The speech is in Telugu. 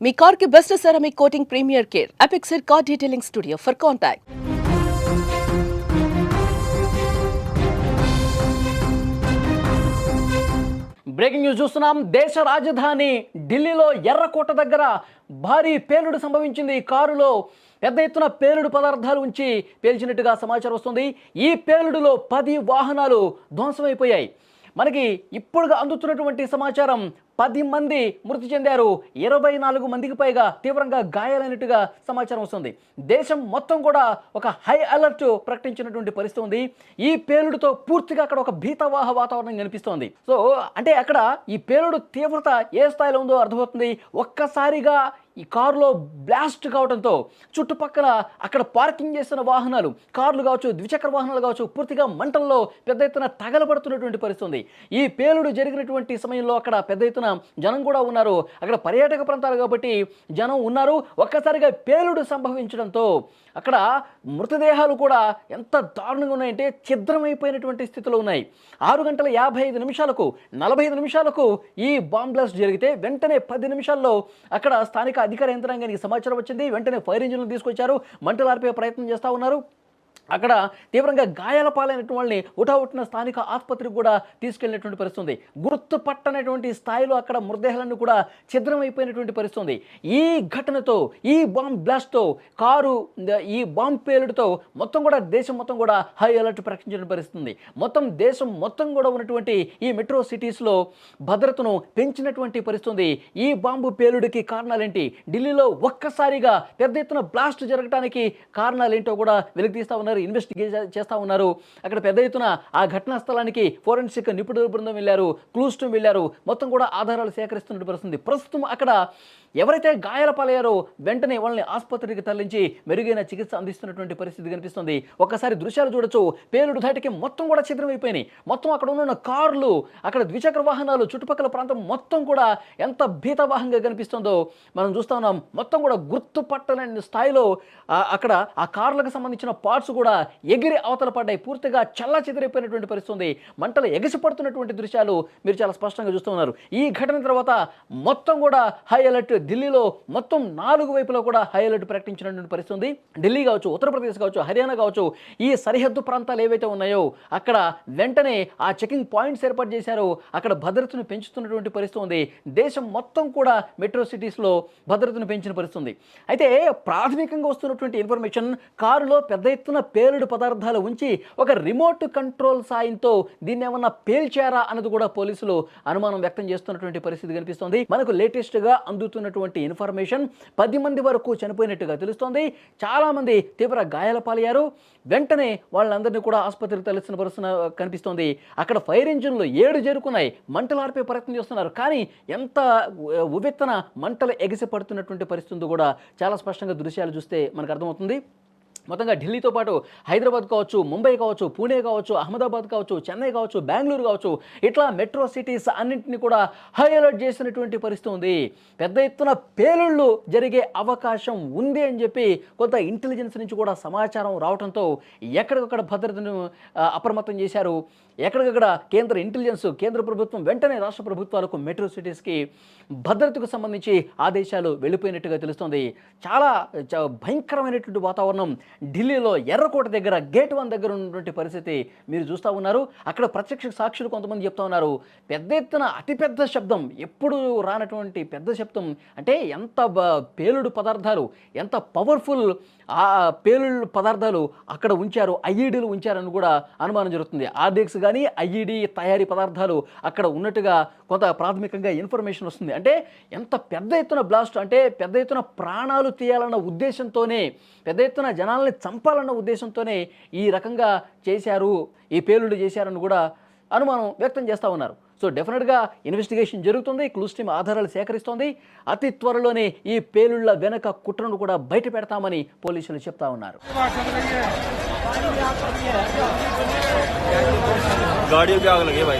మీ కార్ కి best ceramic coating premier care Apexer car detailing studio for contact. Breaking news చూస్తున్నాం. దేశ రాజధాని ఢిల్లీలో ఎర్రకోట దగ్గర భారీ పేలుడు సంభవించింది. కారులో పెద్ద ఎత్తున పేలుడు పదార్థాలు ఉంచి పేల్చినట్టుగా సమాచారం వస్తుంది. ఈ పేలుడులో 10 వాహనాలు ధ్వంసమైపోయాయి. మనకి ఇప్పుడుగా అందుతున్నటువంటి సమాచారం 10 మంది మృతి చెందారు, 24 మందికి పైగా తీవ్రంగా గాయాలైనట్టుగా సమాచారం వస్తుంది. దేశం మొత్తం కూడా ఒక హై అలర్ట్ ప్రకటించినటువంటి పరిస్థితి ఉంది. ఈ పేలుడుతో పూర్తిగా అక్కడ ఒక భీతవాహ వాతావరణం కనిపిస్తోంది. సో అంటే అక్కడ ఈ పేలుడు తీవ్రత ఏ స్థాయిలో ఉందో అర్థమవుతుంది. ఒక్కసారిగా ఈ కారులో బ్లాస్ట్ కావడంతో చుట్టుపక్కల అక్కడ పార్కింగ్ చేస్తున్న వాహనాలు, కార్లు కావచ్చు, ద్విచక్ర వాహనాలు కావచ్చు, పూర్తిగా మంటల్లో పెద్ద ఎత్తున తగలబడుతున్నటువంటి పరిస్థితి ఉంది. ఈ పేలుడు జరిగినటువంటి సమయంలో అక్కడ పెద్ద ఎత్తున జనం కూడా ఉన్నారు. అక్కడ పర్యాటక ప్రాంతాలు కాబట్టి జనం ఉన్నారు. ఒక్కసారిగా పేలుడు సంభవించడంతో అక్కడ మృతదేహాలు కూడా ఎంత దారుణంగా ఉన్నాయంటే ఛిద్రమైపోయినటువంటి స్థితిలో ఉన్నాయి. 6:55 45 నిమిషాలకు ఈ బాంబ్ బ్లాస్ట్ జరిగితే వెంటనే 10 నిమిషాల్లో అక్కడ స్థానిక అధికార యంత్రాంగానికి సమాచారం వచ్చింది. వెంటనే ఫైర్ ఇంజిన్లు తీసుకొచ్చారు, మంటలు ఆర్పే ప్రయత్నం చేస్తూ ఉన్నారు. అక్కడ తీవ్రంగా గాయాల పాలైనటువంటి వాళ్ళని ఉటావుట్టిన స్థానిక ఆసుపత్రికి కూడా తీసుకెళ్లినటువంటి పరిస్థితి ఉంది. గుర్తుపట్టనటువంటి స్థాయిలో అక్కడ మృతదేహాలను కూడా ఛిద్రమైపోయినటువంటి పరిస్థితి ఉంది. ఈ ఘటనతో, ఈ బాంబ్ బ్లాస్ట్తో, ఈ బాంబ్ పేలుడుతో మొత్తం కూడా దేశం మొత్తం కూడా హై అలర్ట్ ప్రకటించిన పరిస్థితి ఉంది. మొత్తం దేశం మొత్తం కూడా ఉన్నటువంటి ఈ మెట్రో సిటీస్లో భద్రతను పెంచినటువంటి పరిస్థితి ఉంది. ఈ బాంబు పేలుడికి కారణాలేంటి, ఢిల్లీలో ఒక్కసారిగా పెద్ద ఎత్తున బ్లాస్ట్ జరగడానికి కారణాలేంటో కూడా వెలికితీస్తా ఉన్నారు, ఇన్వెస్టిగేట్ చేస్తూ ఉన్నారు. అక్కడ పెద్ద ఎత్తున ఆ ఘటనా స్థలానికి ఫోరెన్సిక్ నిపుణుల బృందం వెళ్ళారు, క్లూస్ టీమ్ వెళ్ళారు, మొత్తం కూడా ఆధారాలు సేకరిస్తున్న పరిస్థితి. ప్రస్తుతం అక్కడ ఎవరైతే గాయాల పాలయ్యారో వెంటనే వాళ్ళని ఆసుపత్రికి తరలించి మెరుగైన చికిత్స అందిస్తున్నటువంటి పరిస్థితి కనిపిస్తుంది. ఒక్కసారి దృశ్యాలు చూడొచ్చు. పేలుడు ధాటికి మొత్తం కూడా ఛిద్రమైపోయినాయి. మొత్తం అక్కడ ఉన్న కార్లు, అక్కడ ద్విచక్ర వాహనాలు, చుట్టుపక్కల ప్రాంతం మొత్తం కూడా ఎంత భీతవాహంగా కనిపిస్తుందో మనం చూస్తూ ఉన్నాం. మొత్తం కూడా గుర్తుపట్టలేని స్థాయిలో అక్కడ ఆ కార్లకు సంబంధించిన పార్ట్స్ కూడా ఎగిరి అవతల పడ్డాయి. పూర్తిగా చల్లా చెదిరైపోయినటువంటి పరిస్థితి ఉంది. మంటలు ఎగిసిపడుతున్నటువంటి దృశ్యాలు మీరు చాలా స్పష్టంగా చూస్తూ ఉన్నారు. ఈ ఘటన తర్వాత మొత్తం కూడా హై అలర్ట్. ఢిల్లీలో మొత్తం 4 వైపులా కూడా హై అలర్ట్ ప్రకటించినటువంటి పరిస్థితి ఉంది. ఢిల్లీ కావచ్చు, ఉత్తరప్రదేశ్ కావచ్చు, హర్యానా కావచ్చు, ఈ సరిహద్దు ప్రాంతాలు ఏవైతే ఉన్నాయో అక్కడ వెంటనే ఆ చెకింగ్ పాయింట్స్ ఏర్పాటు చేశారో అక్కడ భద్రతను పెంచుతున్నటువంటి పరిస్థితి ఉంది. దేశం మొత్తం కూడా మెట్రో సిటీస్లో భద్రతను పెంచిన పరిస్థితి ఉంది. అయితే ప్రాథమికంగా వస్తున్నటువంటి ఇన్ఫర్మేషన్, కారులో పెద్ద ఎత్తున పేలుడు పదార్థాలు ఉంచి ఒక రిమోట్ కంట్రోల్ సాయంతో దీన్ని ఏమన్నా పేల్చారా అన్నది కూడా పోలీసులు అనుమానం వ్యక్తం చేస్తున్నటువంటి పరిస్థితి కనిపిస్తోంది. మనకు లేటెస్ట్గా అందుతున్నటువంటి ఇన్ఫర్మేషన్ 10 మంది వరకు చనిపోయినట్టుగా తెలుస్తోంది. చాలా మంది తీవ్ర గాయాల పాలయ్యారు. వెంటనే వాళ్ళందరినీ కూడా ఆసుపత్రికి తరలిస్తున్న పరిస్థితి కనిపిస్తోంది. అక్కడ ఫైర్ ఇంజిన్లు 7 చేరుకున్నాయి, మంటలు ఆర్పే ప్రయత్నం చేస్తున్నారు. కానీ ఎంత ఉవ్వెత్తన మంటలు ఎగిసి పడుతున్నటువంటి పరిస్థితి కూడా చాలా స్పష్టంగా దృశ్యాలు చూస్తే మనకు అర్థమవుతుంది. మొత్తంగా ఢిల్లీతో పాటు హైదరాబాద్ కావచ్చు, ముంబై కావచ్చు, పూణే కావచ్చు, అహ్మదాబాద్ కావచ్చు, చెన్నై కావచ్చు, బెంగళూరు కావచ్చు, ఇట్లా మెట్రో సిటీస్ అన్నింటినీ కూడా హై అలర్ట్ చేసినటువంటి పరిస్థితి ఉంది. పెద్ద ఎత్తున పేలుళ్ళు జరిగే అవకాశం ఉంది అని చెప్పి కొంత ఇంటెలిజెన్స్ నుంచి కూడా సమాచారం రావడంతో ఎక్కడికక్కడ భద్రతను అప్రమత్తం చేశారు. ఎక్కడికక్కడ కేంద్ర ఇంటెలిజెన్స్, కేంద్ర ప్రభుత్వం వెంటనే రాష్ట్ర ప్రభుత్వాలకు మెట్రో సిటీస్కి భద్రతకు సంబంధించి ఆదేశాలు వెళ్ళిపోయినట్టుగా తెలుస్తోంది. చాలా భయంకరమైనటువంటి వాతావరణం ఢిల్లీలో ఎర్రకోట దగ్గర గేట్ 1 దగ్గర ఉన్నటువంటి పరిస్థితి మీరు చూస్తూ ఉన్నారు. అక్కడ ప్రత్యక్ష సాక్షులు కొంతమంది చెప్తా ఉన్నారు. పెద్ద ఎత్తున అతిపెద్ద శబ్దం, ఎప్పుడు రానటువంటి పెద్ద శబ్దం. అంటే ఎంత పేలుడు పదార్థాలు, ఎంత పవర్ఫుల్ ఆ పేలుడు పదార్థాలు అక్కడ ఉంచారు, ఐఈడీలు ఉంచారని కూడా అనుమానం జరుగుతుంది. ఆర్డిఎక్స్ కానీ ఐఈడీ తయారీ పదార్థాలు అక్కడ ఉన్నట్టుగా కొంత ప్రాథమికంగా ఇన్ఫర్మేషన్ వస్తుంది. అంటే ఎంత పెద్ద ఎత్తున బ్లాస్ట్, అంటే పెద్ద ఎత్తున ప్రాణాలు తీయాలన్న ఉద్దేశంతోనే, పెద్ద ఎత్తున జనాల్ని చంపాలన్న ఉద్దేశంతోనే ఈ రకంగా చేశారు, ఈ పేలుడు చేశారని కూడా అనుమానం వ్యక్తం చేస్తూ ఉన్నారు. సో డెఫినెట్గా ఇన్వెస్టిగేషన్ జరుగుతుంది, క్లూస్ టీమ్ ఆధారాలు సేకరిస్తోంది. అతి త్వరలోనే ఈ పేలుళ్ల వెనక కుట్రను కూడా బయట పెడతామని పోలీసులు చెప్తా ఉన్నారు. गाड़ियों की आग लगी भाई।